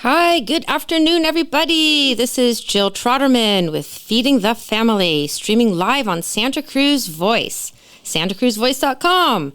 Hi, good afternoon, everybody. This is Jill Trotterman with Feeding the Family, streaming live on Santa Cruz Voice, santacruzvoice.com.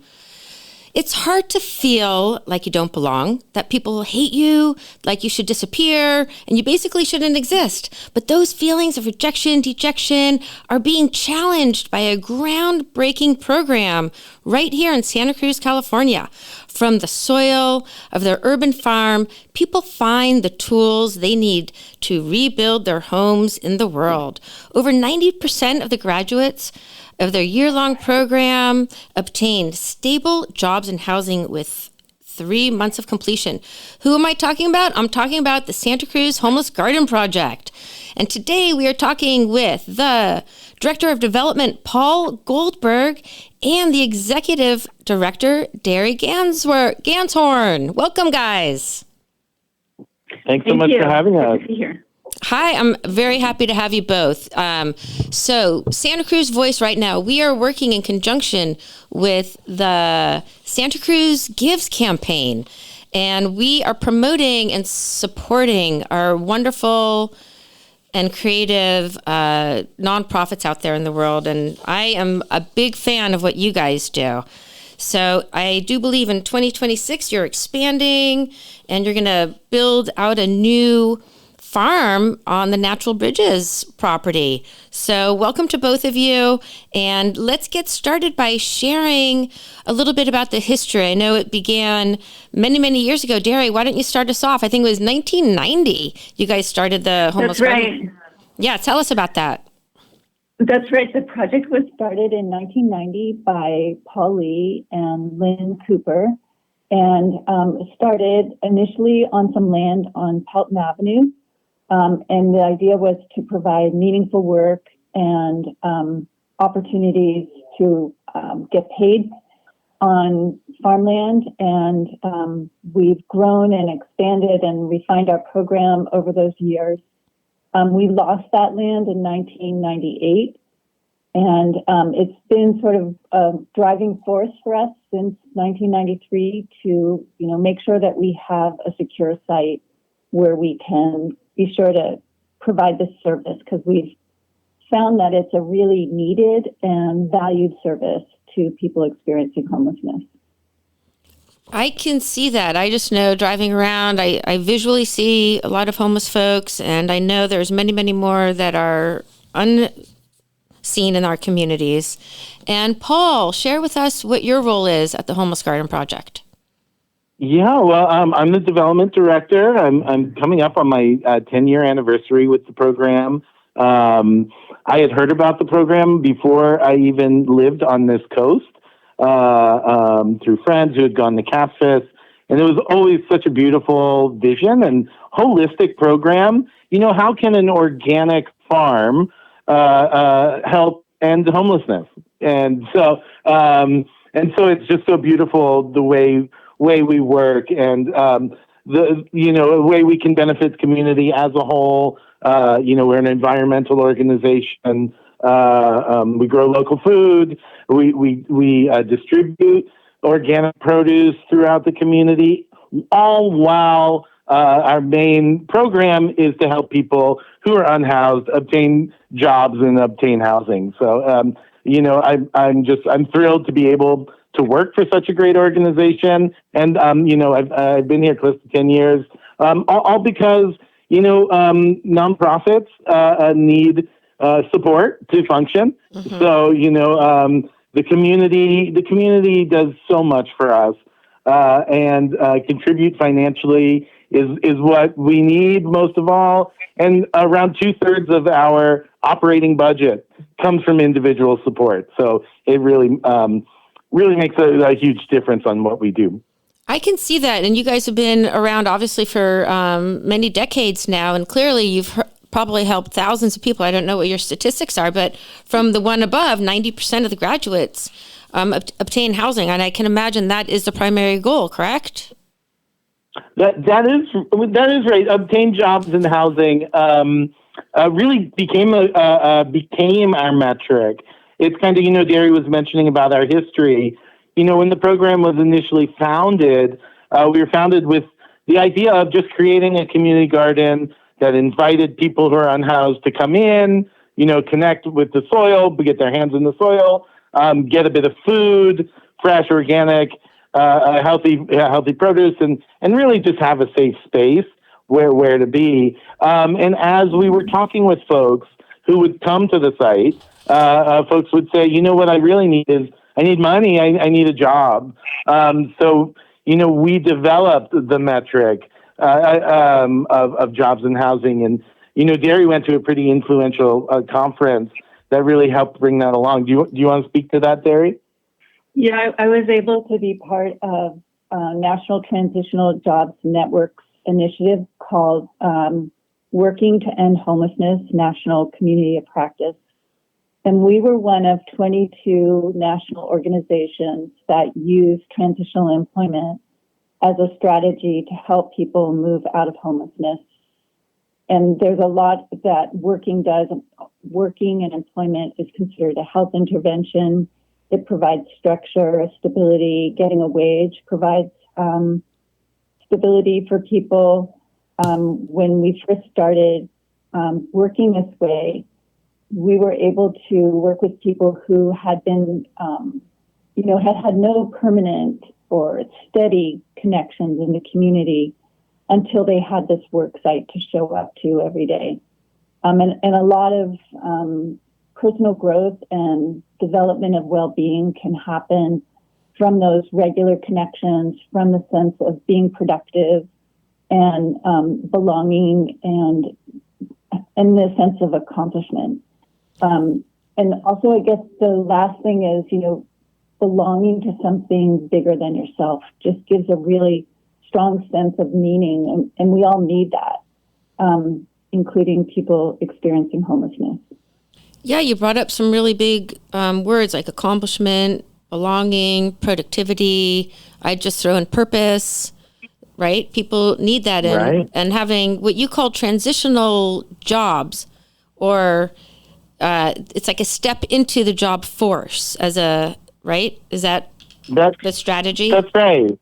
It's hard to feel like you don't belong, that people hate you, like you should disappear, and you basically shouldn't exist. But those feelings of rejection, dejection are being challenged by a groundbreaking program right here in Santa Cruz, California. From the soil of their urban farm, people find the tools they need to rebuild their homes in the world. Over 90% of the graduates of their year-long program obtained stable jobs and housing with 3 months of completion. Who am I talking about? I'm talking about the Santa Cruz Homeless Garden Project. And today we are talking with the Director of Development, Paul Goldberg, and the Executive Director, Derry Ganshorn. Welcome, guys. Thanks so much for having us. Good to be here. Hi, I'm very happy to have you both. So Santa Cruz Voice right now, we are working in conjunction with the Santa Cruz Gives campaign, and we are promoting and supporting our wonderful and creative nonprofits out there in the world. And I am a big fan of what you guys do. So I do believe in 2026, you're expanding and you're going to build out a new farm on the Natural Bridges property. So welcome to both of you. And let's get started by sharing a little bit about the history. I know it began many, many years ago. Derry, why don't you start us off? I think it was 1990 you guys started the Homeless Garden. That's right. Yeah, tell us about that. That's right. The project was started in 1990 by Paul Lee and Lynn Cooper, and started initially on some land on Pelton Avenue. And the idea was to provide meaningful work and opportunities to get paid on farmland. And we've grown and expanded and refined our program over those years. We lost that land in 1998. And it's been sort of a driving force for us since 1993 to, make sure that we have a secure site where we can be sure to provide this service, because we've found that it's a really needed and valued service to people experiencing homelessness. I can see that. I just know driving around, I visually see a lot of homeless folks, and I know there's many, many more that are unseen in our communities. And Paul, share with us what your role is at the Homeless Garden Project. Yeah, well, I'm the development director. I'm coming up on my 10-year anniversary with the program. I had heard about the program before I even lived on this coast through friends who had gone to CAFIS. And it was always such a beautiful vision and holistic program. How can an organic farm help end homelessness? And so it's just so beautiful the way we work, and the way we can benefit the community as a whole. We're an environmental organization. We grow local food. We distribute organic produce throughout the community, all while our main program is to help people who are unhoused obtain jobs and obtain housing. So I'm thrilled to be able to work for such a great organization. And, I've been here close to 10 years, all because, nonprofits need support to function. Mm-hmm. So, the community does so much for us, and contribute financially is what we need most of all. And around 2/3 of our operating budget comes from individual support. So it really makes a huge difference on what we do. I can see that. And you guys have been around, obviously, for many decades now. And clearly, you've probably helped thousands of people. I don't know what your statistics are, but from the one above, 90% of the graduates obtain housing. And I can imagine that is the primary goal, correct? That is right. Obtain jobs and housing really became our metric. It's kind of, Derry was mentioning about our history. When the program was initially founded, we were founded with the idea of just creating a community garden that invited people who are unhoused to come in, connect with the soil, get their hands in the soil, get a bit of food, fresh, organic, healthy produce, and really just have a safe space where to be. And as we were talking with folks who would come to the site, folks would say, what I really need is I need money. I need a job. So we developed the metric of jobs and housing. And, Derry went to a pretty influential conference that really helped bring that along. Do you want to speak to that, Derry? Yeah, I was able to be part of National Transitional Jobs Network's initiative called Working to End Homelessness, National Community of Practice. And we were one of 22 national organizations that use transitional employment as a strategy to help people move out of homelessness. And there's a lot that working does. Working and employment is considered a health intervention. It provides structure, stability. Getting a wage provides stability for people. When we first started working this way, we were able to work with people who had been, had no permanent or steady connections in the community until they had this work site to show up to every day. And a lot of personal growth and development of well-being can happen from those regular connections, from the sense of being productive and belonging and the sense of accomplishment. And also, I guess the last thing is, belonging to something bigger than yourself just gives a really strong sense of meaning, and we all need that, including people experiencing homelessness. Yeah, you brought up some really big words like accomplishment, belonging, productivity. I just throw in purpose, right? People need that. And having what you call transitional jobs, or it's like a step into the job force right? Is that the strategy? That's right.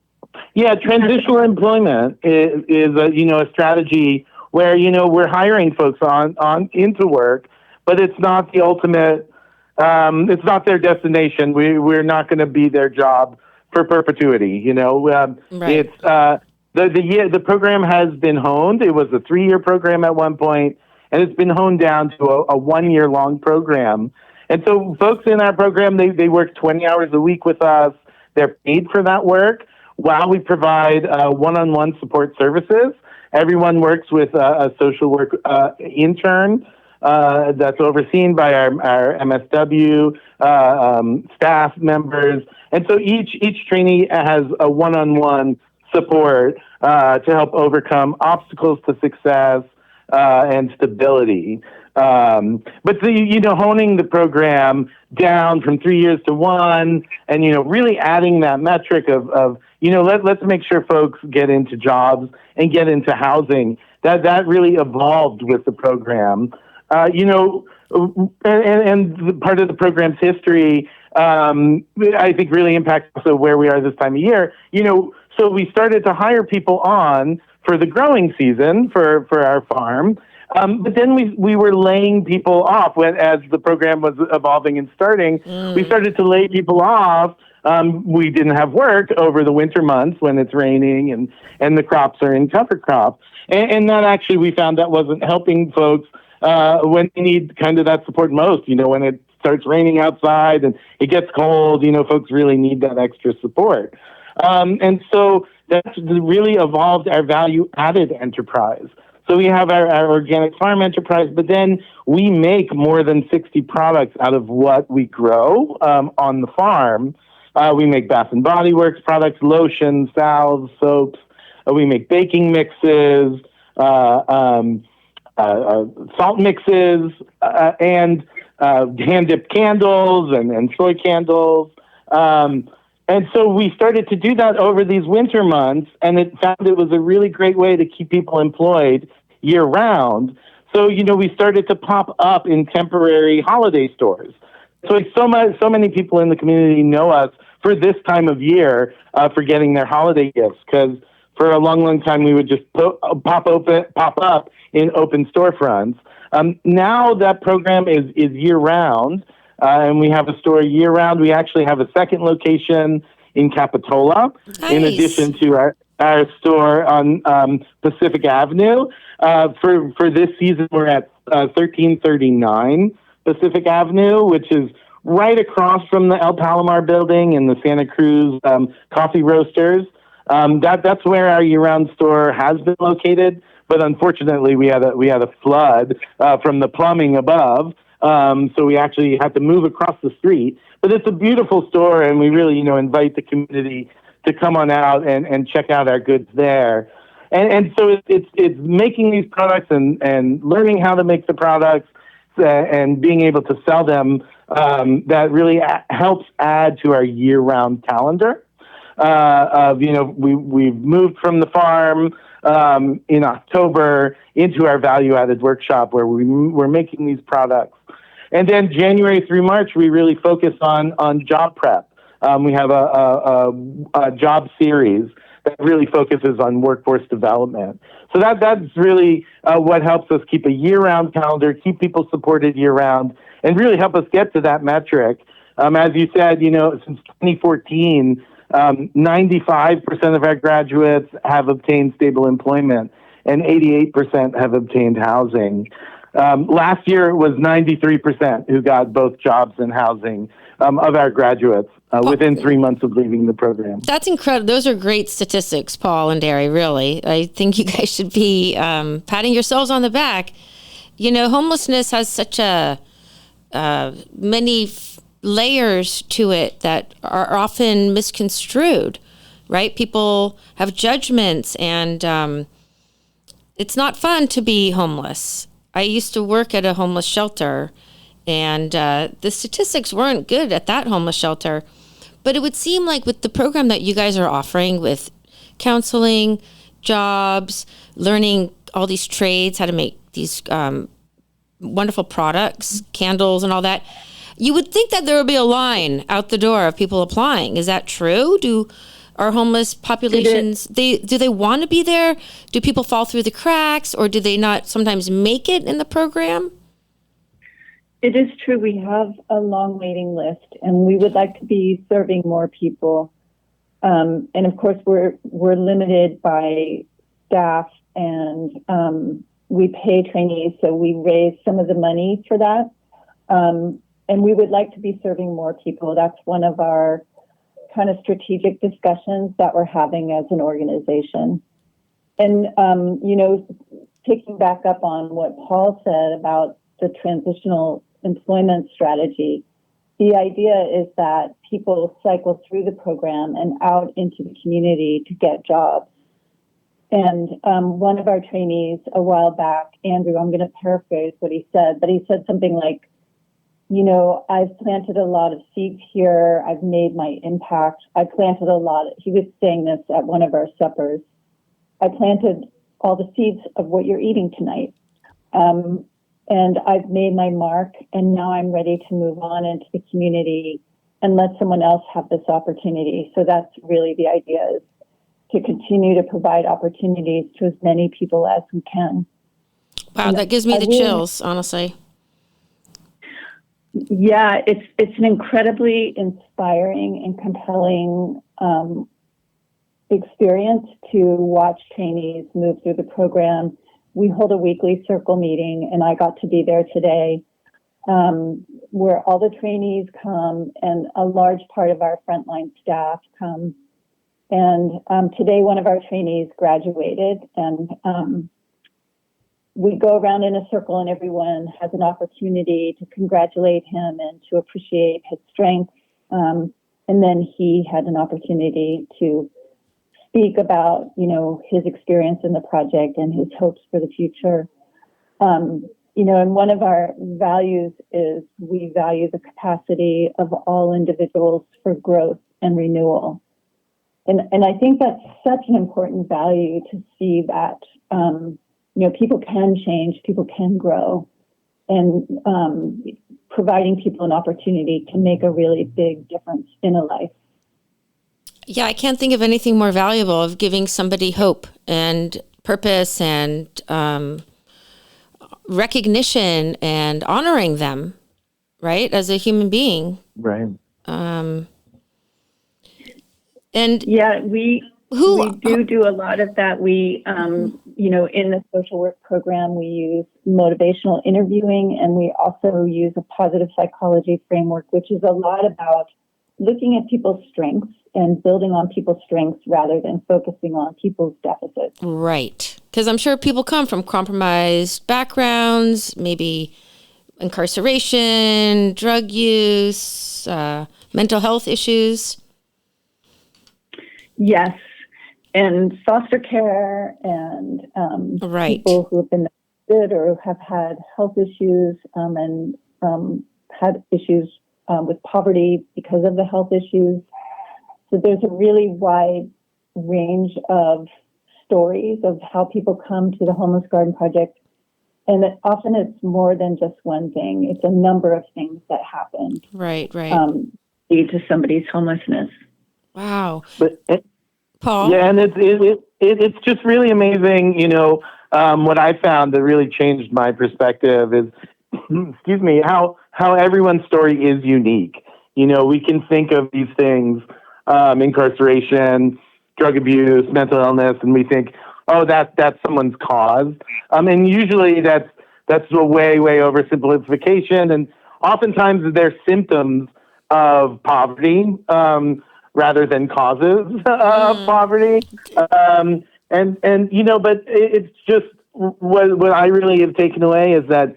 Yeah, transitional employment is a strategy where, we're hiring folks on into work, but it's not the ultimate, it's not their destination. We're not going to be their job for perpetuity, Right. It's, the program has been honed. It was a 3-year program at one point, and it's been honed down to a 1-year long program. And so folks in our program, they work 20 hours a week with us. They're paid for that work while we provide one-on-one support services. Everyone works with a social work intern that's overseen by our MSW staff members. And so each trainee has a one-on-one support to help overcome obstacles to success and stability. But honing the program down from 3 years to 1, and really adding that metric of let's make sure folks get into jobs and get into housing. That really evolved with the program. And part of the program's history, I think, really impacts also where we are this time of year. So we started to hire people on for the growing season for our farm. But then we were laying people off as the program was evolving and starting. We started to lay people off. We didn't have work over the winter months when it's raining and the crops are in cover crop. And that actually, we found that wasn't helping folks when they need kind of that support most. When it starts raining outside and it gets cold, folks really need that extra support. And so that's really evolved our value-added enterprise. So we have our organic farm enterprise, but then we make more than 60 products out of what we grow on the farm. We make Bath and Body Works products, lotions, salves, soaps. We make baking mixes, salt mixes, and hand-dipped candles and soy candles. And so we started to do that over these winter months, and it found it was a really great way to keep people employed year-round. So, we started to pop up in temporary holiday stores. So many people in the community know us for this time of year for getting their holiday gifts, because for a long, long time, we would just pop up in open storefronts. Now that program is year round, and we have a store year round. We actually have a second location in Capitola, Nice. in addition to our store on Pacific Avenue. For this season, we're at 1339 Pacific Avenue, which is right across from the El Palomar building and the Santa Cruz coffee roasters. That's where our year-round store has been located, but unfortunately, we had a flood from the plumbing above, so we actually had to move across the street. But it's a beautiful store, and we really, invite the community to come on out and check out our goods there. And so it's making these products and learning how to make the products and being able to sell them that really helps add to our year-round calendar. We've moved from the farm in October into our value-added workshop where we're making these products. And then January through March, we really focus on job prep. We have a job series that really focuses on workforce development. So that's really what helps us keep a year-round calendar, keep people supported year-round, and really help us get to that metric. As you said, since 2014, 95% of our graduates have obtained stable employment, and 88% have obtained housing. Last year, it was 93% who got both jobs and housing of our graduates within 3 months of leaving the program. That's incredible. Those are great statistics, Paul and Derry, really. I think you guys should be patting yourselves on the back. Homelessness has such many layers to it that are often misconstrued, right? People have judgments, and it's not fun to be homeless. I used to work at a homeless shelter, and the statistics weren't good at that homeless shelter. But it would seem like with the program that you guys are offering with counseling, jobs, learning all these trades, how to make these wonderful products, candles and all that, you would think that there would be a line out the door of people applying. Is that true? Do our homeless populations, do they want to be there? Do people fall through the cracks, or do they not sometimes make it in the program? It is true. We have a long waiting list, and we would like to be serving more people. And of course, we're limited by staff, and we pay trainees, so we raise some of the money for that. And we would like to be serving more people. That's one of our kind of strategic discussions that we're having as an organization. And, picking back up on what Paul said about the transitional employment strategy, the idea is that people cycle through the program and out into the community to get jobs. And one of our trainees a while back, Andrew, I'm going to paraphrase what he said, but he said something like, I've planted a lot of seeds here. I've made my impact. I planted a lot. He was saying this at one of our suppers. I planted all the seeds of what you're eating tonight. And I've made my mark, and now I'm ready to move on into the community and let someone else have this opportunity. So that's really the idea, is to continue to provide opportunities to as many people as we can. Wow, that gives me the chills, honestly. Yeah, it's an incredibly inspiring and compelling experience to watch trainees move through the program. We hold a weekly circle meeting, and I got to be there today, where all the trainees come and a large part of our frontline staff come. And today, one of our trainees graduated, and we go around in a circle, and everyone has an opportunity to congratulate him and to appreciate his strength. And then he had an opportunity to speak about, his experience in the project and his hopes for the future. And one of our values is we value the capacity of all individuals for growth and renewal. And I think that's such an important value to see that, people can change, people can grow, and providing people an opportunity to make a really big difference in a life. Yeah, I can't think of anything more valuable of giving somebody hope and purpose and recognition and honoring them, right, as a human being. Right. And Yeah, we do a lot of that. We, in the social work program, we use motivational interviewing, and we also use a positive psychology framework, which is a lot about looking at people's strengths and building on people's strengths rather than focusing on people's deficits. Right. Because I'm sure people come from compromised backgrounds, maybe incarceration, drug use, mental health issues. Yes, and foster care and Right. people who have been good or have had health issues and had issues with poverty because of the health issues. So there's a really wide range of stories of how people come to the Homeless Garden Project. And often it's more than just one thing. It's a number of things that happen. Right. Due to somebody's homelessness. Wow. But Paul? yeah, and it's just really amazing. What I found that really changed my perspective is, excuse me, how everyone's story is unique. We can think of these things, incarceration, drug abuse, mental illness, and we think, oh, that's someone's cause. And usually that's a way oversimplification, and oftentimes they're symptoms of poverty. Rather than causes of poverty. But it's just what I really have taken away is that,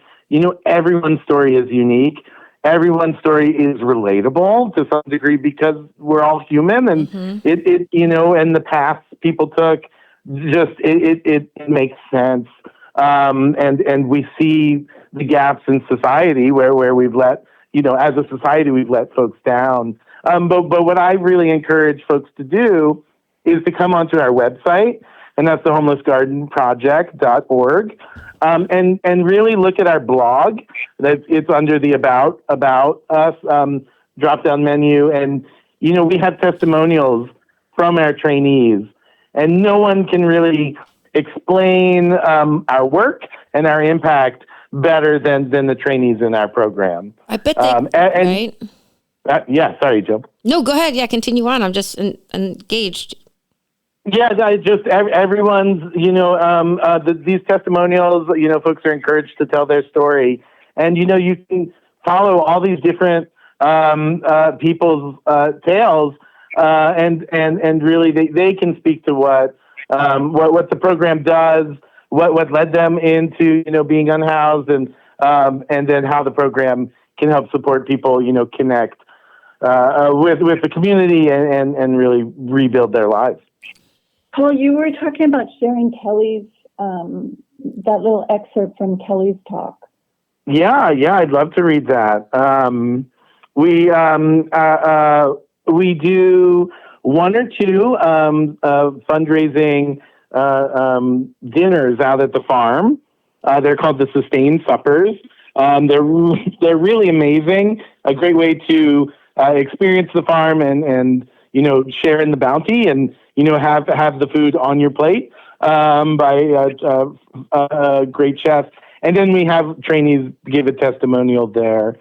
everyone's story is unique. Everyone's story is relatable to some degree because we're all human, and it and the paths people took, just, it makes sense. And we see the gaps in society where we've let, as a society, we've let folks down. But what I really encourage folks to do is to come onto our website, and that's the homelessgardenproject.org, and really look at our blog. It's under the About Us drop-down menu, and we have testimonials from our trainees, and no one can really explain our work and our impact better than the trainees in our program. I bet they, right? Yeah, sorry, Jill. No, go ahead. Yeah, continue on. I'm just engaged. Yeah, everyone's, these testimonials, folks are encouraged to tell their story. And, you can follow all these different people's tales, and really they can speak to what the program does, what led them into, being unhoused, and then how the program can help support people, connect with the community and really rebuild their lives. Paul, you were talking about sharing Kelly's, that little excerpt from Kelly's talk. Yeah, I'd love to read that. We do one or two fundraising dinners out at the farm. They're called the Sustained Suppers. They're really amazing. A great way to experience the farm and share in the bounty and have the food on your plate by great chefs. And then we have trainees give a testimonial there.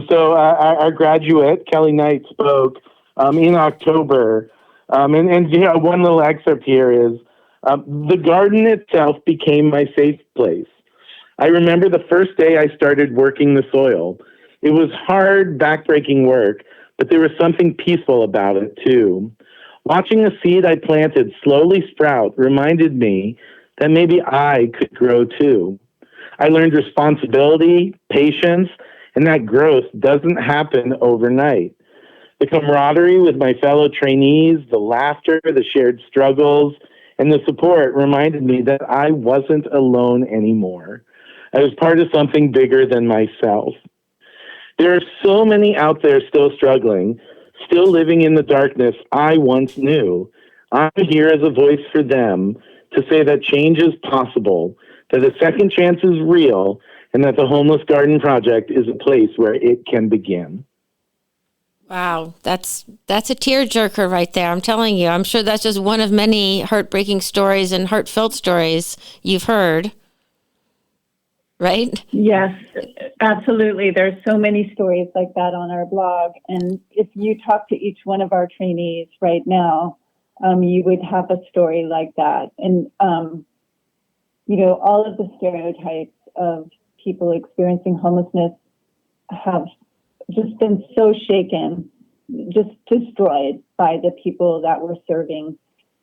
So our graduate Kelly Knight spoke in October, and one little excerpt here is the garden itself became my safe place. I remember the first day I started working the soil. It was hard, backbreaking work, but there was something peaceful about it, too. Watching the seed I planted slowly sprout reminded me that maybe I could grow, too. I learned responsibility, patience, and that growth doesn't happen overnight. The camaraderie with my fellow trainees, the laughter, the shared struggles, and the support reminded me that I wasn't alone anymore. I was part of something bigger than myself. There are so many out there still struggling, still living in the darkness I once knew. I'm here as a voice for them to say that change is possible, that a second chance is real, and that the Homeless Garden Project is a place where it can begin. Wow, that's a tearjerker right there. I'm telling you. I'm sure that's just one of many heartbreaking stories and heartfelt stories you've heard, right? Yes, absolutely. There's so many stories like that on our blog. And if you talk to each one of our trainees right now, you would have a story like that. And, all of the stereotypes of people experiencing homelessness have just been so shaken, just destroyed by the people that we're serving.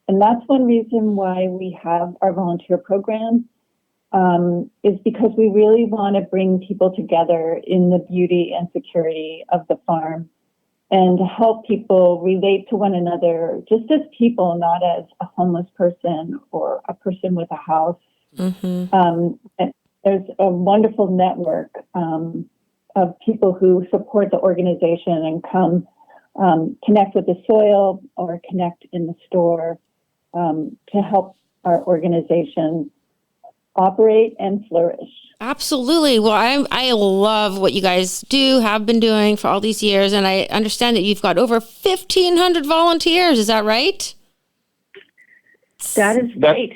And that's one reason why we have our volunteer program, is because we really want to bring people together in the beauty and security of the farm and help people relate to one another just as people, not as a homeless person or a person with a house. There's a wonderful network of people who support the organization and come connect with the soil or connect in the store to help our organization operate and flourish. Absolutely. Well, I love what you guys have been doing for all these years, and I understand that you've got over 1,500 volunteers. Is that right? That is great.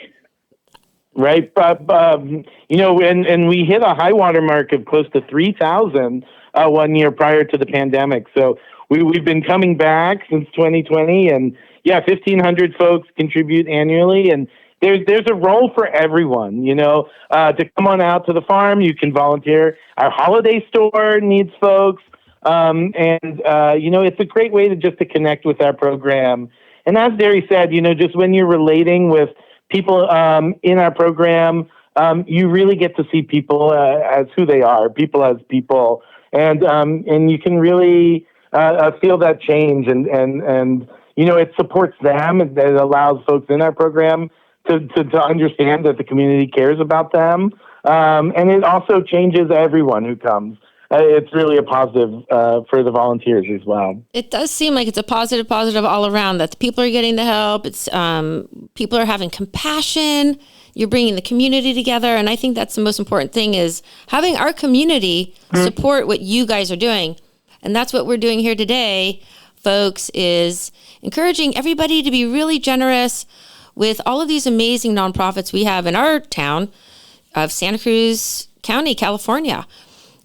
Right. And we hit a high water mark of close to 3,000 1 year prior to the pandemic. So we've been coming back since 2020, and 1,500 folks contribute annually. And there's a role for everyone, to come on out to the farm. You can volunteer. Our holiday store needs folks. It's a great way to connect with our program. And as Derry said, just when you're relating with people in our program, you really get to see people as who they are, people as people. And you can really feel that change. And it supports them. It allows folks in our program to understand that the community cares about them. And it also changes everyone who comes. It's really a positive for the volunteers as well. It does seem like it's a positive all around, that the people are getting the help. It's people are having compassion. You're bringing the community together. And I think that's the most important thing, is having our community support what you guys are doing. And that's what we're doing here today, folks, is encouraging everybody to be really generous with all of these amazing nonprofits we have in our town of Santa Cruz County, California.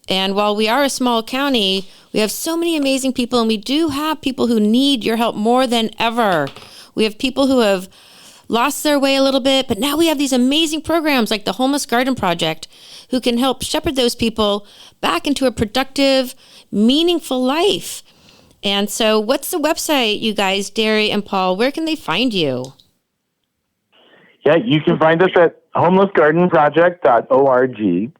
And while we are a small county, we have so many amazing people, and we do have people who need your help more than ever. We have people who have lost their way a little bit, but now we have these amazing programs like the Homeless Garden Project, who can help shepherd those people back into a productive, meaningful life. And so what's the website, you guys, Derry and Paul? Where can they find you? Yeah, you can find us at homelessgardenproject.org.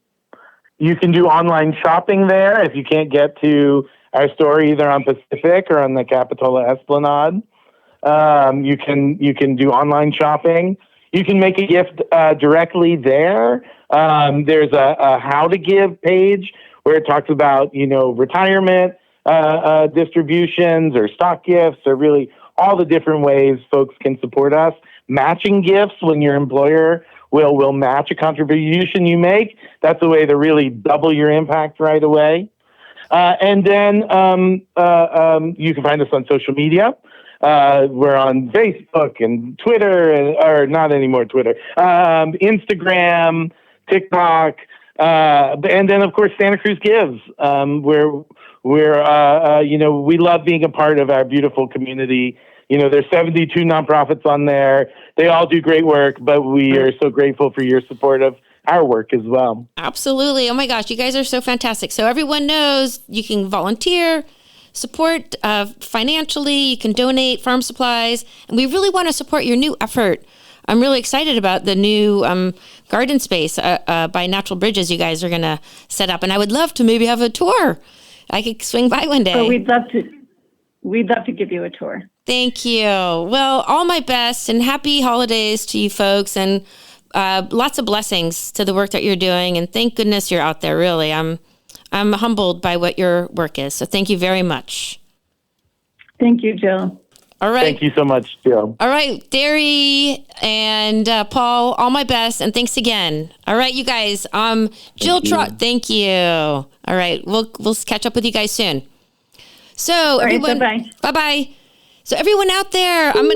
You can do online shopping there if you can't get to our store either on Pacific or on the Capitola Esplanade. You can do online shopping. You can make a gift directly there. There's a how to give page where it talks about retirement distributions or stock gifts, or really all the different ways folks can support us. Matching gifts, when your employer will match a contribution you make. That's a way to really double your impact right away. And then you can find us on social media. We're on Facebook and Twitter, or not anymore Twitter, Instagram, TikTok, and then of course Santa Cruz Gives. We love being a part of our beautiful community. There's 72 nonprofits on there. They all do great work, but we are so grateful for your support of our work as well. Absolutely. Oh my gosh, you guys are so fantastic. So everyone knows you can volunteer, support financially, you can donate farm supplies, and we really want to support your new effort. I'm really excited about the new garden space by Natural Bridges you guys are going to set up, and I would love to maybe have a tour. I could swing by one day. Oh, we'd love to give you a tour. Thank you. Well, all my best and happy holidays to you folks, and lots of blessings to the work that you're doing. And thank goodness you're out there. Really, I'm humbled by what your work is. So thank you very much. Thank you, Jill. All right. Thank you so much, Jill. All right, Derry and Paul, all my best, and thanks again. All right, you guys. Jill Trot. Thank you. All right, we'll catch up with you guys soon. So everyone, bye-bye. So everyone out there, I'm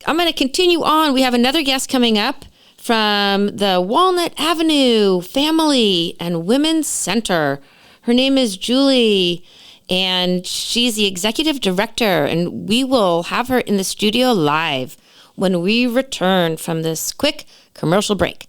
gonna continue on. We have another guest coming up from the Walnut Avenue Family and Women's Center. Her name is Julie, and she's the executive director, and we will have her in the studio live when we return from this quick commercial break.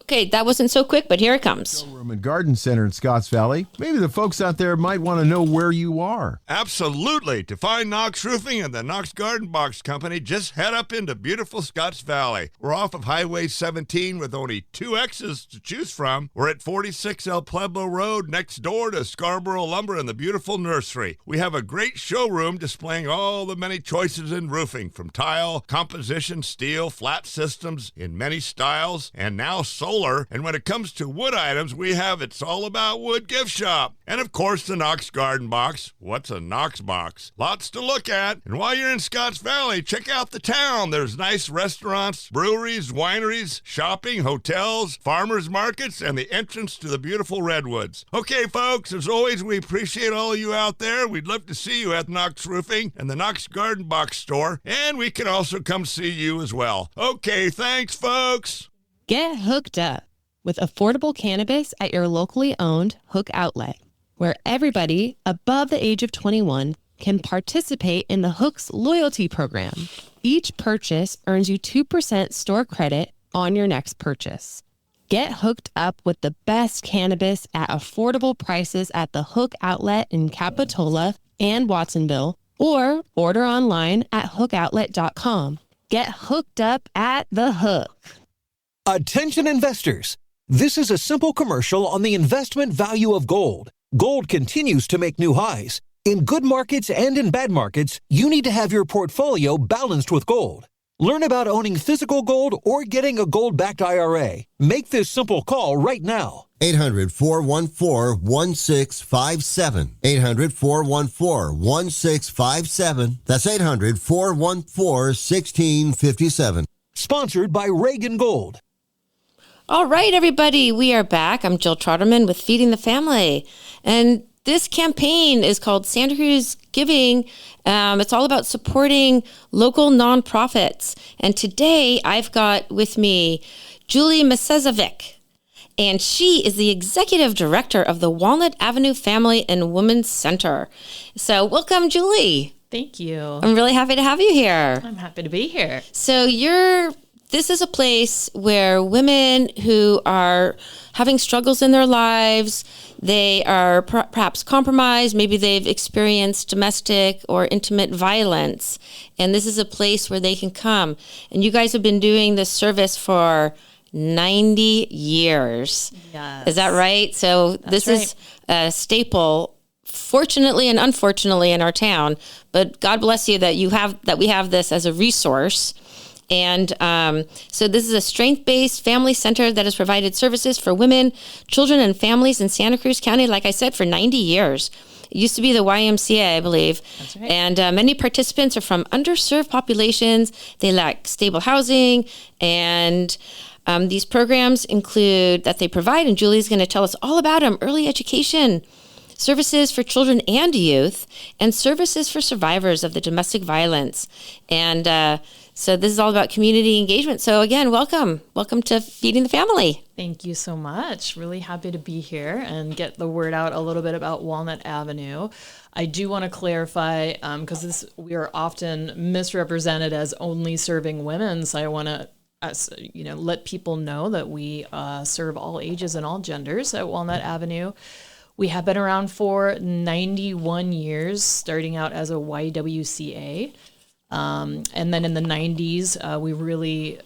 Okay, that wasn't so quick, but here it comes. Showroom and Garden Center in Scotts Valley. Maybe the folks out there might want to know where you are. Absolutely. To find Knox Roofing and the Knox Garden Box Company, just head up into beautiful Scotts Valley. We're off of Highway 17 with only 2 X's to choose from. We're at 46 El Pueblo Road, next door to Scarborough Lumber and the beautiful nursery. We have a great showroom displaying all the many choices in roofing, from tile, composition, steel, flat systems in many styles, and now solar. And when it comes to wood items, we have It's All About Wood gift shop. And of course, the Knox Garden Box. What's a Knox box? Lots to look at. And while you're in Scotts Valley, check out the town. There's nice restaurants, breweries, wineries, shopping, hotels, farmers markets, and the entrance to the beautiful redwoods. Okay, folks, as always, we appreciate all of you out there. We'd love to see you at Knox Roofing and the Knox Garden Box store. And we can also come see you as well. Okay, thanks, folks. Get hooked up with affordable cannabis at your locally owned Hook Outlet, where everybody above the age of 21 can participate in the Hook's loyalty program. Each purchase earns you 2% store credit on your next purchase. Get hooked up with the best cannabis at affordable prices at the Hook Outlet in Capitola and Watsonville, or order online at hookoutlet.com. Get hooked up at the Hook. Attention investors. This is a simple commercial on the investment value of gold. Gold continues to make new highs. In good markets and in bad markets, you need to have your portfolio balanced with gold. Learn about owning physical gold or getting a gold-backed IRA. Make this simple call right now. 800-414-1657. 800-414-1657. That's 800-414-1657. Sponsored by Reagan Gold. All right, everybody, we are back. I'm Jill Trotterman with Feeding the Family. And this campaign is called Santa Cruz Giving. It's all about supporting local nonprofits. And today I've got with me Julie Masezovic, and she is the executive director of the Walnut Avenue Family and Women's Center. So welcome, Julie. Thank you. I'm really happy to have you here. I'm happy to be here. So this is a place where women who are having struggles in their lives, they are perhaps compromised, maybe they've experienced domestic or intimate violence, and this is a place where they can come. And you guys have been doing this service for 90 years. Yes. Is that right? So this is a staple, fortunately and unfortunately, in our town, but God bless you that we have this as a resource. And so this is a strength-based family center that has provided services for women, children, and families in Santa Cruz County, like I said, for 90 years. It used to be the YMCA, I believe. That's right. And many participants are from underserved populations. They lack stable housing. And these programs include that they provide, and Julie's going to tell us all about them, early education, services for children and youth, and services for survivors of the domestic violence. And so this is all about community engagement. So again, welcome. Welcome to Feeding the Family. Thank you so much. Really happy to be here and get the word out a little bit about Walnut Avenue. I do want to clarify, because we are often misrepresented as only serving women. So I want to let people know that we serve all ages and all genders at Walnut Avenue. We have been around for 91 years, starting out as a YWCA. And then in the 90s, we really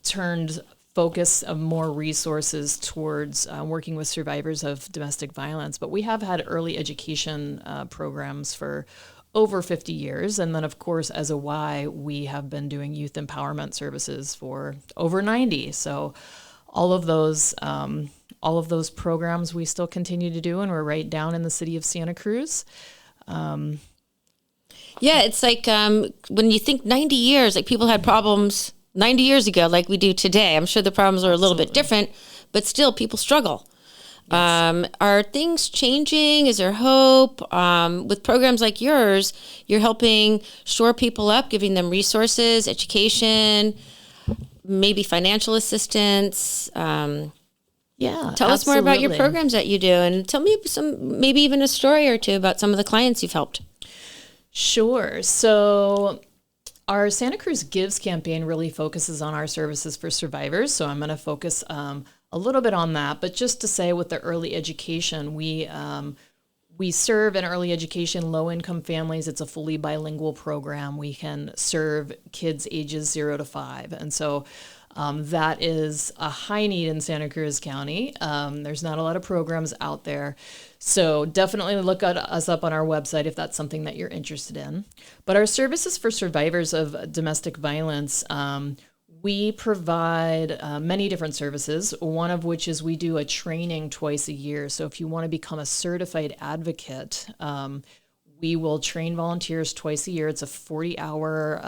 turned focus of more resources towards working with survivors of domestic violence. But we have had early education programs for over 50 years. And then, of course, as a Y, we have been doing youth empowerment services for over 90. So all of those programs we still continue to do, and we're right down in the city of Santa Cruz. Yeah, it's like when you think 90 years, like people had problems 90 years ago like we do today. I'm sure the problems are a little bit Absolutely. different, but still people struggle. Yes. Are things changing? Is there hope? With programs like yours, you're helping shore people up, giving them resources, education, maybe financial assistance. Yeah. Tell us more about your absolutely. programs that you do, and tell me maybe even a story or two about some of the clients you've helped. Sure. So our Santa Cruz Gives campaign really focuses on our services for survivors. So I'm going to focus a little bit on that. But just to say, with the early education, we serve in early education low-income families. It's a fully bilingual program. We can serve kids ages 0 to 5. And so that is a high need in Santa Cruz County. There's not a lot of programs out there. So definitely look at us up on our website if that's something that you're interested in. But our services for survivors of domestic violence, we provide many different services, one of which is we do a training twice a year. So if you want to become a certified advocate, we will train volunteers twice a year. It's a 40-hour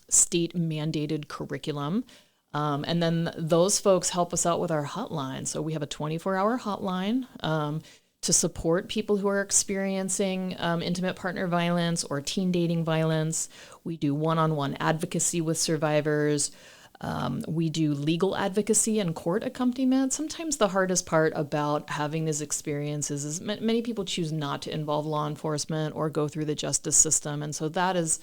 state-mandated curriculum. And then those folks help us out with our hotline. So we have a 24-hour hotline to support people who are experiencing intimate partner violence or teen dating violence. We do one-on-one advocacy with survivors. We do legal advocacy and court accompaniment. Sometimes the hardest part about having these experiences is many people choose not to involve law enforcement or go through the justice system. And so that is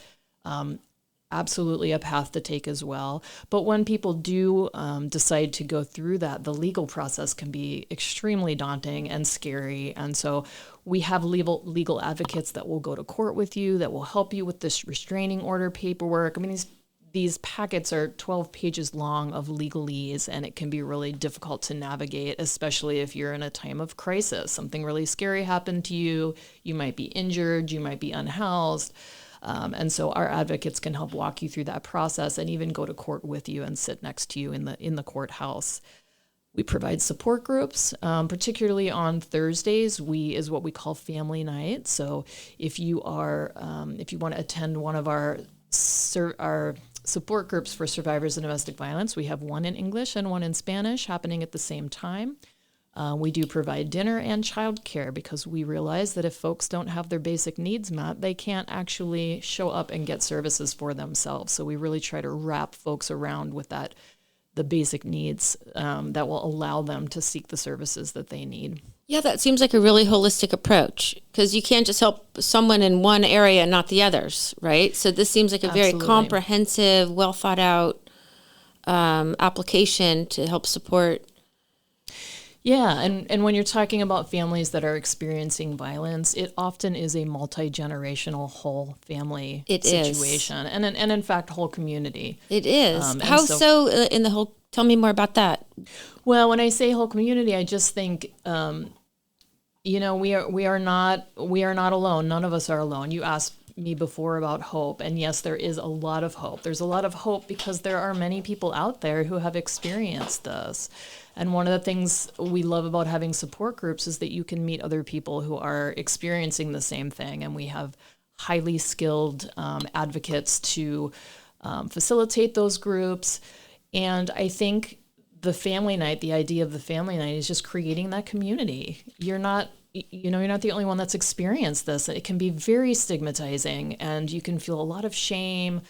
absolutely a path to take as well. But when people do decide to go through that, the legal process can be extremely daunting and scary. And so we have legal advocates that will go to court with you, that will help you with this restraining order paperwork. I mean, these packets are 12 pages long of legalese, and it can be really difficult to navigate, especially if you're in a time of crisis. Something really scary happened to you. You might be injured. You might be unhoused. And so our advocates can help walk you through that process and even go to court with you and sit next to you in the courthouse. We provide support groups, particularly on Thursdays. Is what we call family night. So if you want to attend one of our support groups for survivors of domestic violence, we have one in English and one in Spanish happening at the same time. We do provide dinner and childcare because we realize that if folks don't have their basic needs met, they can't actually show up and get services for themselves. So we really try to wrap folks around with the basic needs that will allow them to seek the services that they need. Yeah, that seems like a really holistic approach because you can't just help someone in one area and not the others, right? So this seems like a very Absolutely. comprehensive, well thought out application to help support. Yeah, and when you're talking about families that are experiencing violence, it often is a multi-generational whole family situation, and in fact, whole community. It is. And How so in the whole? Tell me more about that. Well, when I say whole community, I just think, we are not alone. None of us are alone. You asked me before about hope, and yes, there is a lot of hope. There's a lot of hope because there are many people out there who have experienced this. And one of the things we love about having support groups is that you can meet other people who are experiencing the same thing. And we have highly skilled advocates to facilitate those groups. And I think the idea of the family night is just creating that community. You're not the only one that's experienced this. It can be very stigmatizing and you can feel a lot of shame.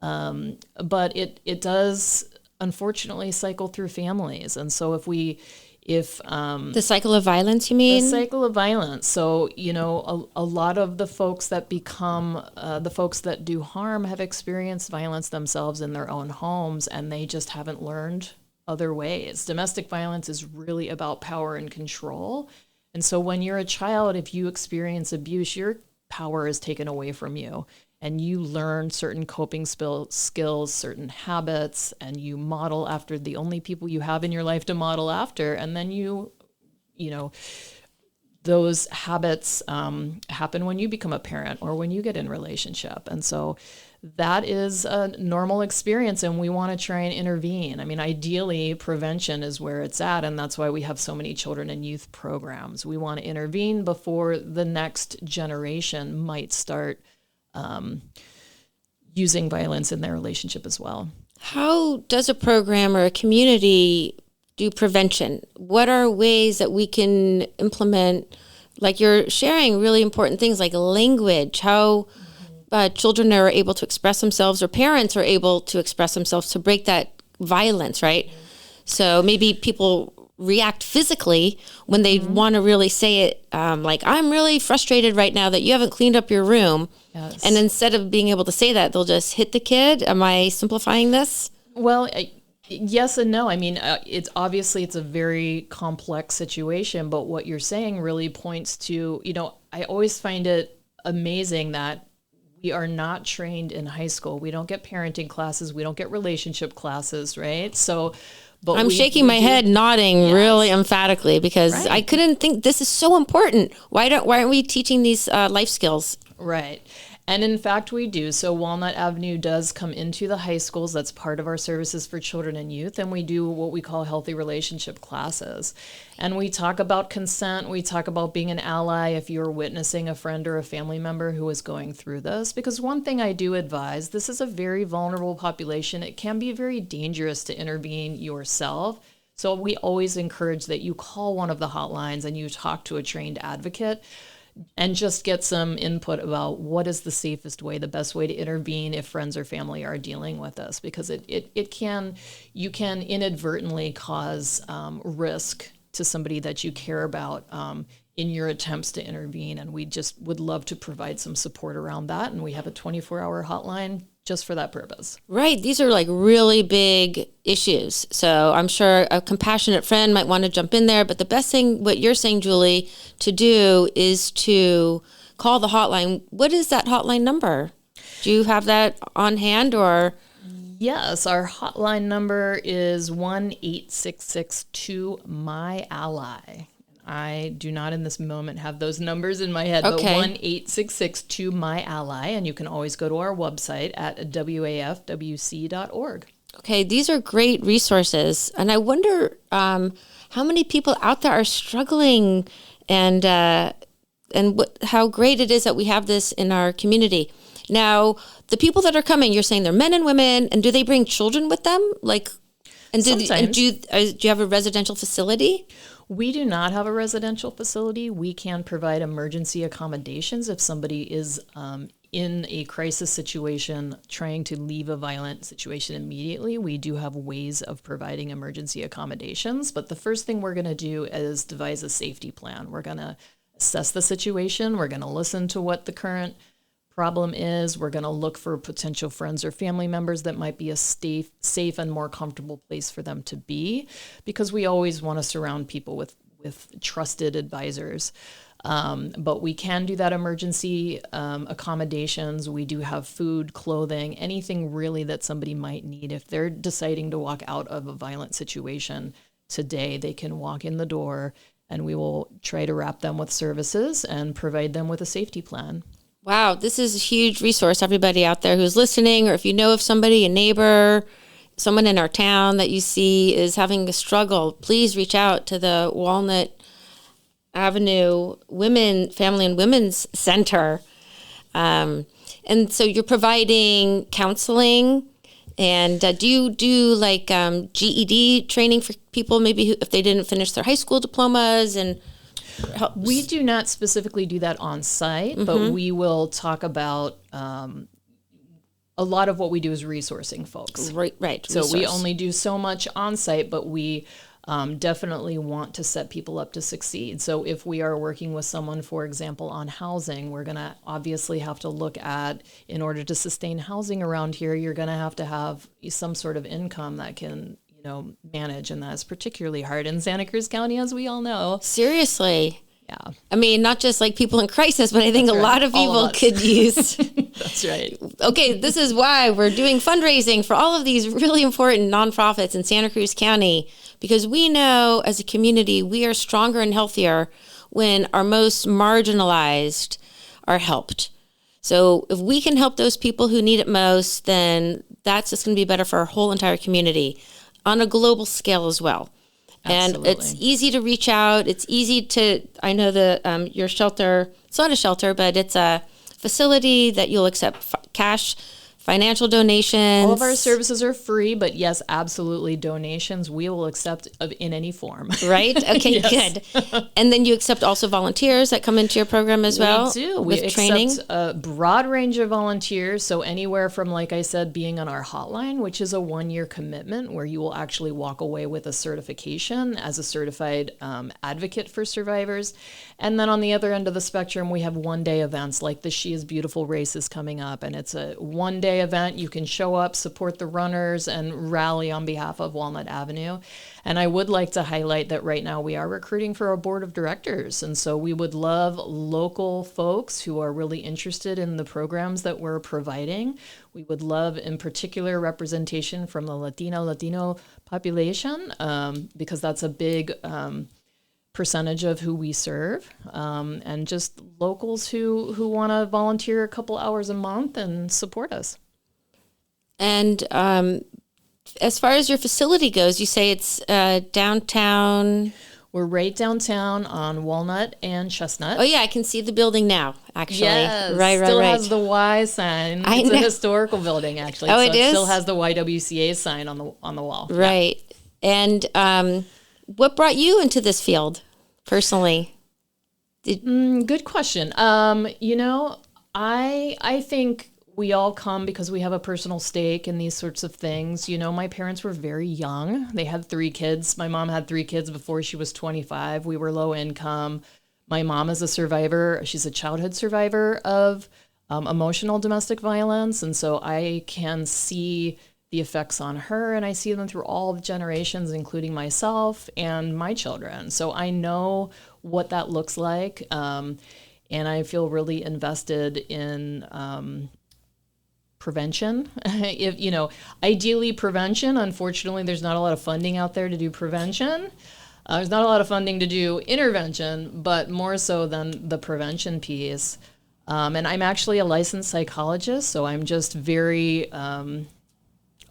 But it does unfortunately cycle through families. And so the cycle of violence, you mean? The cycle of violence. So, a lot of the folks that become the folks that do harm have experienced violence themselves in their own homes, and they just haven't learned other ways. Domestic violence is really about power and control. And so when you're a child, if you experience abuse, your power is taken away from you. And you learn certain coping skills, certain habits, and you model after the only people you have in your life to model after. And then those habits happen when you become a parent or when you get in a relationship. And so that is a normal experience, and we want to try and intervene. I mean, ideally, prevention is where it's at, and that's why we have so many children and youth programs. We want to intervene before the next generation might start using violence in their relationship as well. How does a program or a community do prevention? What are ways that we can implement, like you're sharing really important things like language, how children are able to express themselves or parents are able to express themselves to break that violence, right? So maybe people react physically when they want to really say it, like, I'm really frustrated right now that you haven't cleaned up your room. Yes. And instead of being able to say that, they'll just hit the kid. Am I simplifying this? Well, yes and no. I mean, it's a very complex situation, but what you're saying really points to, I always find it amazing that we are not trained in high school. We don't get parenting classes. We don't get relationship classes, right? So, but I'm shaking my head, nodding really emphatically because Right. I couldn't think this is so important. Why aren't we teaching these life skills? Right. And in fact, we do. So Walnut Avenue does come into the high schools. That's part of our services for children and youth. And we do what we call healthy relationship classes. And we talk about consent. We talk about being an ally if you're witnessing a friend or a family member who is going through this. Because one thing I do advise, this is a very vulnerable population. It can be very dangerous to intervene yourself. So we always encourage that you call one of the hotlines and you talk to a trained advocate and just get some input about what is the safest way, the best way to intervene if friends or family are dealing with this, because you can inadvertently cause risk to somebody that you care about in your attempts to intervene. And we just would love to provide some support around that. And we have a 24-hour hotline just for that purpose. Right. These are like really big issues. So I'm sure a compassionate friend might want to jump in there. But the best thing, what you're saying, Julie, to do is to call the hotline. What is that hotline number? Do you have that on hand or? Yes, our hotline number is 1-866-2-MY-ALLY. I do not in this moment have those numbers in my head, Okay. but 1-866-2-MY-ALLY, and you can always go to our website at wafwc.org. Okay, these are great resources. And I wonder how many people out there are struggling and how great it is that we have this in our community. Now, the people that are coming, you're saying they're men and women, and do they bring children with them? Sometimes. Do you have a residential facility? We do not have a residential facility. We can provide emergency accommodations if somebody is in a crisis situation trying to leave a violent situation immediately. We do have ways of providing emergency accommodations, but the first thing we're going to do is devise a safety plan. We're going to assess the situation. We're going to listen to what the current problem is. We're going to look for potential friends or family members that might be a safe and more comfortable place for them to be, because we always want to surround people with trusted advisors. But we can do that emergency accommodations. We do have food, clothing, anything really that somebody might need. If they're deciding to walk out of a violent situation today, they can walk in the door and we will try to wrap them with services and provide them with a safety plan. Wow, this is a huge resource, everybody out there who's listening, or if you know of somebody, a neighbor, someone in our town that you see is having a struggle, please reach out to the Walnut Avenue Family and Women's Center. And so you're providing counseling, and do you do like GED training for people maybe if they didn't finish their high school diplomas and We do not specifically do that on site, but we will talk about a lot of what we do is resourcing folks. Right. So we resource. only do so much on site, but we definitely want to set people up to succeed. So if we are working with someone, for example, on housing, we're going to obviously have to look at, in order to sustain housing around here, you're going to have some sort of income that can manage, and that's particularly hard in Santa Cruz County, as we all know. Seriously. Yeah. I mean, not just like people in crisis, but I think That's a right. lot of All people of us. could use. That's right. Okay, this is why we're doing fundraising for all of these really important nonprofits in Santa Cruz County, because we know as a community we are stronger and healthier when our most marginalized are helped. So if we can help those people who need it most, then that's just going to be better for our whole entire community on a global scale as well. Absolutely. And it's easy to reach out. It's easy to, I know your shelter, it's not a shelter, but it's a facility that you'll accept cash Financial donations. All of our services are free, but yes, absolutely, donations we will accept in any form. Right? Okay, Yes. good. And then you accept also volunteers that come into your program as well? We do. With We training? accept a broad range of volunteers. So anywhere from, like I said, being on our hotline, which is a 1-year commitment where you will actually walk away with a certification as a certified advocate for survivors. And then on the other end of the spectrum, we have 1-day events like the She is Beautiful race is coming up. And it's a 1-day event. You can show up, support the runners, and rally on behalf of Walnut Avenue. And I would like to highlight that right now we are recruiting for our board of directors. And so we would love local folks who are really interested in the programs that we're providing. We would love, in particular, representation from the Latino population, because that's a big percentage of who we serve, and just locals who want to volunteer a couple hours a month and support us. And as far as your facility goes, you say it's downtown. We're right downtown on Walnut and Chestnut. Oh, yeah, I can see the building now, actually. Yes, Right. still has the Y sign. It's a historical building, actually. Oh, so it is? still has the YWCA sign on the wall. Right. And what brought you into this field, personally? Good question. I think we all come because we have a personal stake in these sorts of things. My parents were very young. They had 3 kids. My mom had 3 kids before she was 25. We were low income. My mom is a survivor. She's a childhood survivor of emotional domestic violence. And so I can see the effects on her, and I see them through all the generations, including myself and my children. So I know what that looks like. And I feel really invested in prevention. Ideally prevention. Unfortunately, there's not a lot of funding out there to do prevention. There's not a lot of funding to do intervention, but more so than the prevention piece. And I'm actually a licensed psychologist, so I'm just very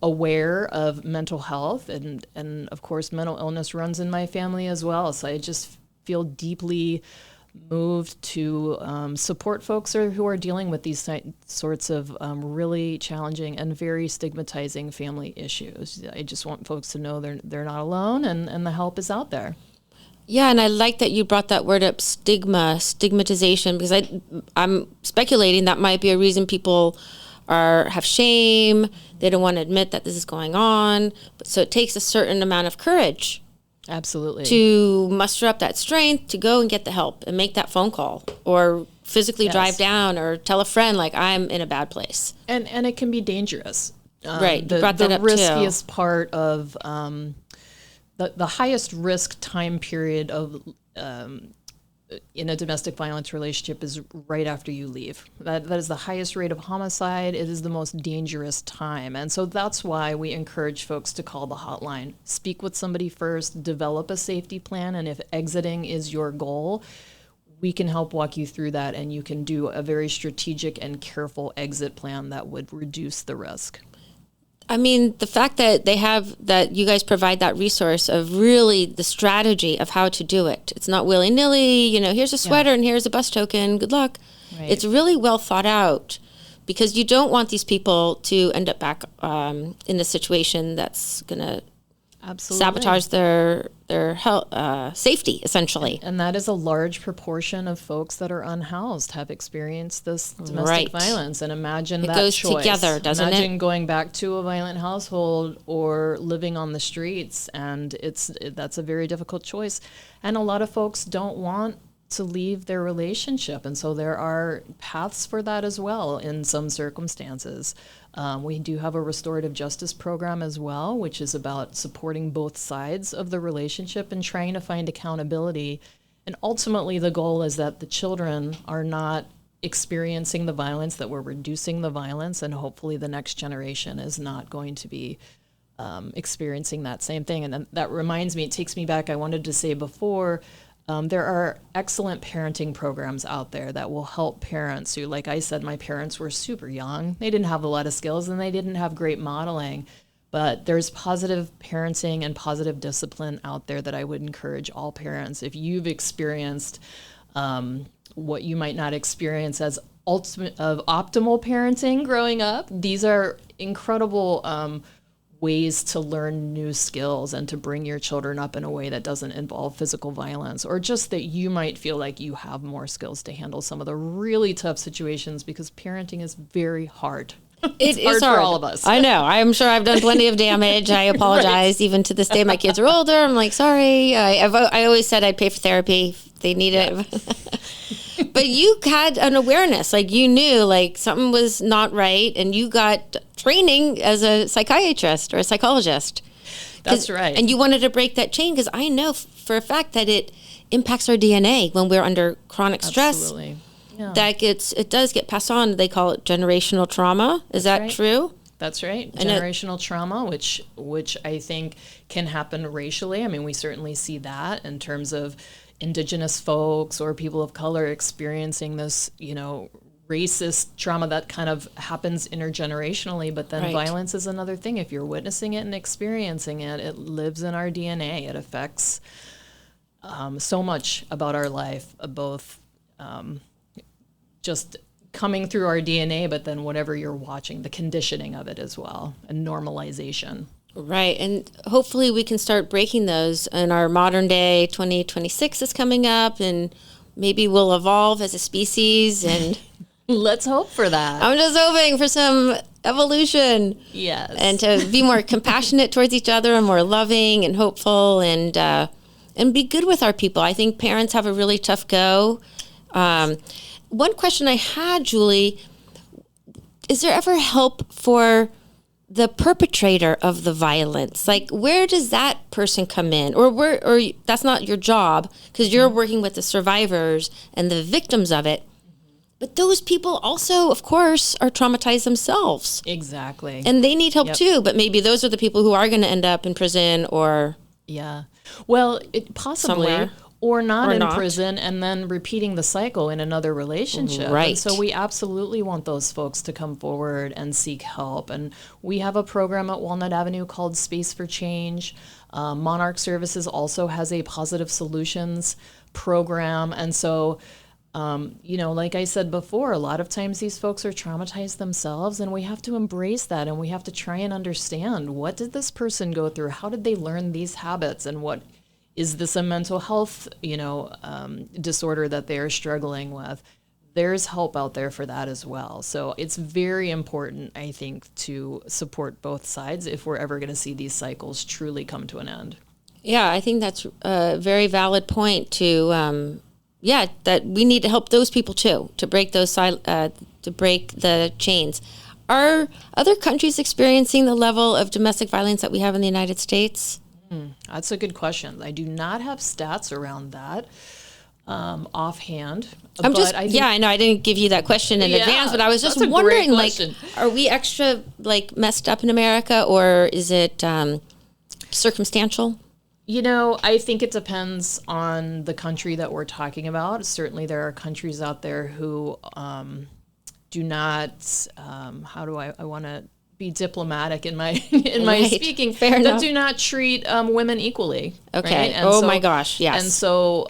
aware of mental health, and of course, mental illness runs in my family as well. So I just feel deeply moved to support folks who are dealing with these sorts of really challenging and very stigmatizing family issues. I just want folks to know they're not alone, and the help is out there. Yeah, and I like that you brought that word up, stigmatization, because I'm speculating that might be a reason people have shame. They don't want to admit that this is going on. So it takes a certain amount of courage. Absolutely. To muster up that strength to go and get the help and make that phone call or physically drive down or tell a friend, like, I'm in a bad place. And it can be dangerous. Right. You brought that up too. The riskiest part of the highest risk time period of in a domestic violence relationship is right after you leave. That is the highest rate of homicide. It is the most dangerous time. And so that's why we encourage folks to call the hotline. Speak with somebody first, develop a safety plan, and if exiting is your goal, we can help walk you through that, and you can do a very strategic and careful exit plan that would reduce the risk. I mean, the fact that you guys provide that resource of really the strategy of how to do it. It's not willy-nilly, here's a sweater and here's a bus token, good luck. Right. It's really well thought out, because you don't want these people to end up back in a situation that's going to sabotage their health, safety, essentially. And that is a large proportion of folks that are unhoused have experienced this domestic violence. And imagine that goes choice. Together, doesn't it? Imagine going back to a violent household or living on the streets, and that's a very difficult choice. And a lot of folks don't want to leave their relationship, and so there are paths for that as well in some circumstances. We do have a restorative justice program as well, which is about supporting both sides of the relationship and trying to find accountability. And ultimately, the goal is that the children are not experiencing the violence, that we're reducing the violence, and hopefully the next generation is not going to be experiencing that same thing. And then that reminds me, it takes me back, I wanted to say before, there are excellent parenting programs out there that will help parents who, like I said, my parents were super young. They didn't have a lot of skills and they didn't have great modeling. But there's positive parenting and positive discipline out there that I would encourage all parents. If you've experienced what you might not experience as optimal parenting growing up. These are incredible ways to learn new skills and to bring your children up in a way that doesn't involve physical violence, or just that you might feel like you have more skills to handle some of the really tough situations, because parenting is very hard. It's hard for all of us. I know. I'm sure I've done plenty of damage. I apologize. Even to this day, my kids are older. I'm like, sorry. I always said I'd pay for therapy if they need it. But you had an awareness, like you knew like something was not right, and you got training as a psychiatrist or a psychologist. That's right. And you wanted to break that chain, because I know for a fact that it impacts our DNA when we're under chronic stress. Absolutely. Yeah. It does get passed on. They call it generational trauma. Is that right. true? That's right. Generational trauma, which I think can happen racially. I mean, we certainly see that in terms of Indigenous folks or people of color experiencing this, racist trauma that kind of happens intergenerationally. But then violence is another thing. If you're witnessing it and experiencing it, it lives in our DNA. It affects so much about our life, both just coming through our DNA, but then whatever you're watching, the conditioning of it as well, and normalization. Right. And hopefully we can start breaking those in our modern day. 2026 is coming up, and maybe we'll evolve as a species. And let's hope for that. I'm just hoping for some evolution. Yes. And to be more compassionate towards each other and more loving and hopeful, and be good with our people. I think parents have a really tough go. One question I had, Julie, is there ever help for the perpetrator of the violence? Like, where does that person come in? Or that's not your job, because you're working with the survivors and the victims of it. But those people also, of course, are traumatized themselves. Exactly. And they need help too, but maybe those are the people who are going to end up in prison or... Yeah. Well, possibly... somewhere. Or not in prison, and then repeating the cycle in another relationship. Right. And so we absolutely want those folks to come forward and seek help. And we have a program at Walnut Avenue called Space for Change. Monarch Services also has a positive solutions program. And so, like I said before, a lot of times these folks are traumatized themselves, and we have to embrace that, and we have to try and understand, what did this person go through? How did they learn these habits? And what is this a mental health, disorder that they're struggling with? There's help out there for that as well. So it's very important, I think, to support both sides if we're ever going to see these cycles truly come to an end. Yeah, I think that's a very valid point to, that we need to help those people too, to break to break the chains. Are other countries experiencing the level of domestic violence that we have in the United States? That's a good question. I do not have stats around that offhand. I know I didn't give you that question in advance, but I was just wondering, are we extra messed up in America, or is it circumstantial? I think it depends on the country that we're talking about. Certainly there are countries out there who do not, I want to be diplomatic in my speaking, that do not treat women equally. Okay. Right? And my gosh, yes. And so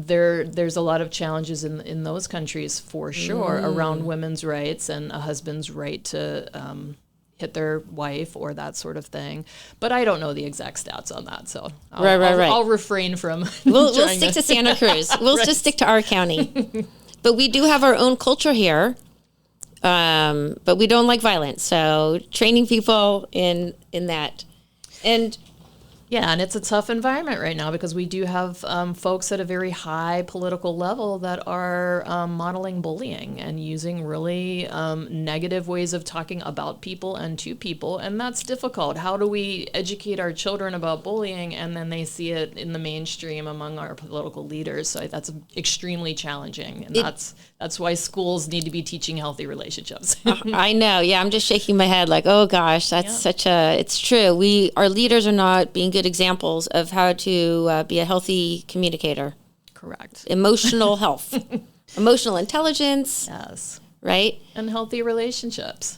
there's a lot of challenges in those countries for sure around women's rights and a husband's right to hit their wife or that sort of thing. But I don't know the exact stats on that, so I'll refrain from. We'll stick to Santa Cruz. We'll just stick to our county. But we do have our own culture here. But we don't like violence, so training people in that. And yeah, and it's a tough environment right now, because we do have folks at a very high political level that are modeling bullying and using really negative ways of talking about people and to people, and that's difficult. How do we educate our children about bullying, and then they see it in the mainstream among our political leaders? So that's extremely challenging, and that's why schools need to be teaching healthy relationships. I know. Yeah, I'm just shaking my head like, oh gosh, that's it's true. Our leaders are not being good examples of how to be a healthy communicator. Correct. Emotional health, emotional intelligence. Yes. Right? And healthy relationships.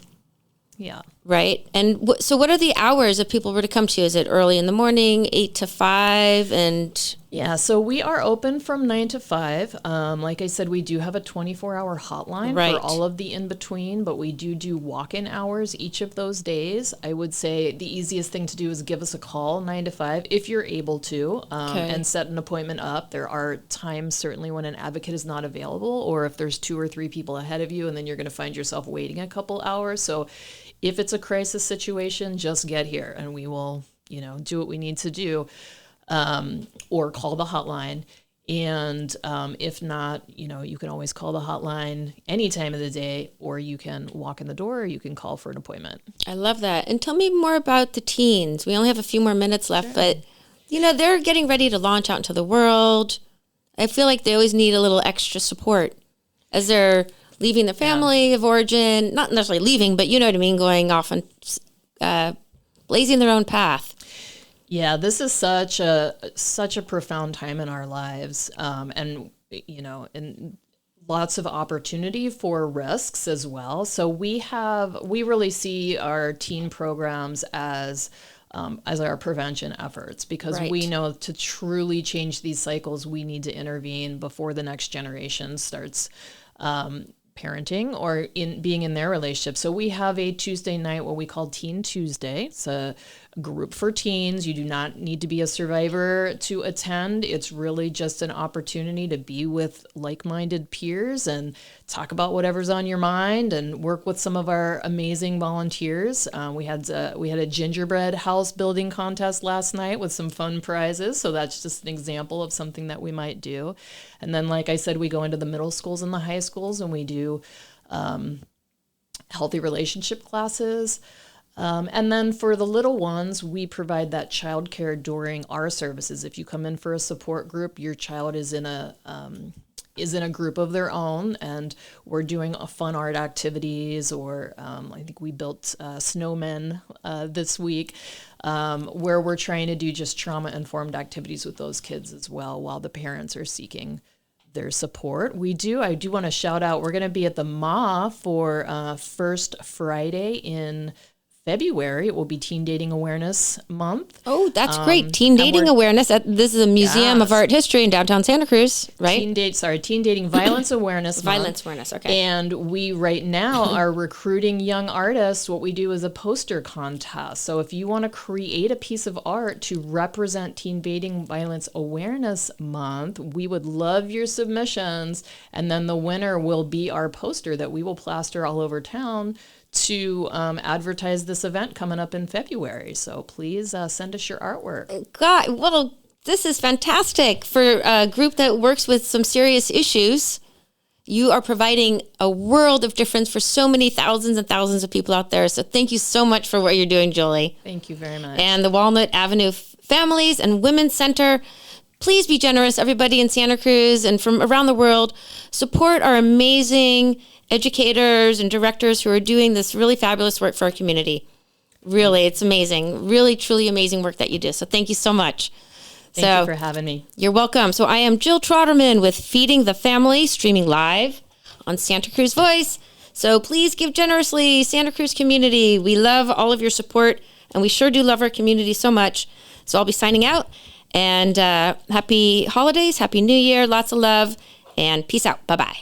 Yeah. Right. And so what are the hours if people were to come to you? Is it early in the morning, 8 to 5? And Yeah, so we are open from 9 to 5. Like I said, we do have a 24-hour hotline Right. for all of the in-between, but we do walk-in hours each of those days. I would say the easiest thing to do is give us a call 9 to 5 if you're able to, Okay. and set an appointment up. There are times certainly when an advocate is not available, or if there's 2 or 3 people ahead of you, and then you're going to find yourself waiting a couple hours. So if it's a crisis situation, just get here and we will, do what we need to do, or call the hotline. And if not, you can always call the hotline any time of the day, or you can walk in the door, or you can call for an appointment. I love that. And tell me more about the teens. We only have a few more minutes left, but, they're getting ready to launch out into the world. I feel like they always need a little extra support as they're leaving the family of origin, not necessarily leaving, but you know what I mean, going off and blazing their own path. Yeah, this is such a profound time in our lives, and lots of opportunity for risks as well. So we really see our teen programs as our prevention efforts, because Right. we know to truly change these cycles, we need to intervene before the next generation starts parenting or being in their relationship. So we have a Tuesday night, what we call Teen Tuesday. It's a group for teens. You do not need to be a survivor to attend. It's really just an opportunity to be with like-minded peers and talk about whatever's on your mind and work with some of our amazing volunteers. We had a gingerbread house building contest last night with some fun prizes. So that's just an example of something that we might do. And then, like I said, we go into the middle schools and the high schools and we do healthy relationship classes. And then for the little ones, we provide that childcare during our services. If you come in for a support group, your child is in a group of their own, and we're doing fun art activities, or I think we built snowmen this week, where we're trying to do just trauma-informed activities with those kids as well, while the parents are seeking their support. I do want to shout out, we're going to be at the MA for First Friday in February. It will be Teen Dating Awareness Month. Oh, that's great. Teen Dating Awareness. This is a Museum of Art History in downtown Santa Cruz, right? Teen Dating Violence Awareness Month. Violence Awareness, okay. And we right now are recruiting young artists. What we do is a poster contest. So if you want to create a piece of art to represent Teen Dating Violence Awareness Month, we would love your submissions. And then the winner will be our poster that we will plaster all over town to advertise this event coming up in February. So please send us your artwork. God, well, this is fantastic for a group that works with some serious issues. You are providing a world of difference for so many thousands and thousands of people out there. So thank you so much for what you're doing, Julie. Thank you very much. And the Walnut Avenue Families and Women's Center, please be generous, everybody in Santa Cruz and from around the world. Support our amazing educators and directors who are doing this really fabulous work for our community. Really, it's amazing. Really, truly amazing work that you do. So thank you so much. Thank you for having me. You're welcome. So I am Jill Trotterman with Feeding the Family, streaming live on Santa Cruz Voice. So please give generously, Santa Cruz community. We love all of your support, and we sure do love our community so much. So I'll be signing out, and happy holidays, happy New Year, lots of love, and peace out. Bye-bye.